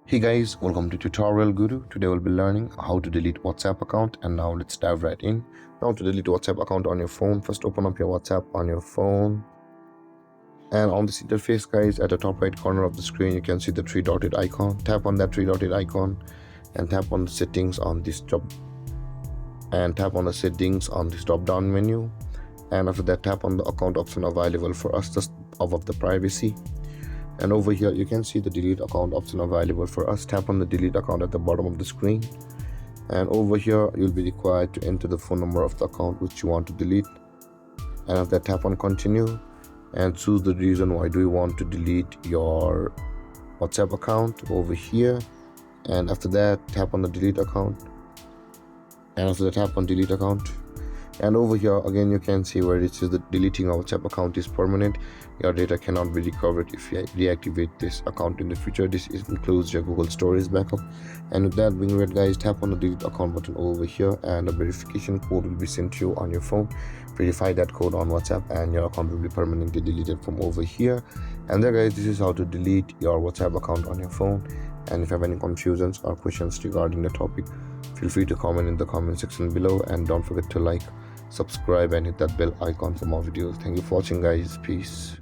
Hey guys, welcome to Tutorial Guru. Today we'll be learning how to delete WhatsApp account, and now let's dive right in. Now to delete WhatsApp account on your phone, first open up your WhatsApp on your phone, and on this interface guys, at the top right corner of the screen you can see the three dotted icon. Tap on that three dotted icon and tap on the settings on this drop down menu, and after that tap on the account option available for us just above the privacy. And over here you can see the delete account option available for us. Tap on the delete account at the bottom of the screen, and over here you'll be required to enter the phone number of the account which you want to delete, and after that tap on continue and choose the reason why do you want to delete your WhatsApp account over here. And after that tap on the delete account, and after that tap on delete account, and over here again you can see where it says that deleting our WhatsApp account is permanent. Your data cannot be recovered if you deactivate this account in the future. This includes your Google Storage backup. And with that being read guys, tap on the delete account button over here, and a verification code will be sent to you on your phone. Verify that code on WhatsApp and your account will be permanently deleted from over here. And there guys, this is how to delete your WhatsApp account on your phone. And if you have any confusions or questions regarding the topic, feel free to comment in the comment section below, and don't forget to like, subscribe and hit that bell icon for more videos. Thank you for watching guys. Peace.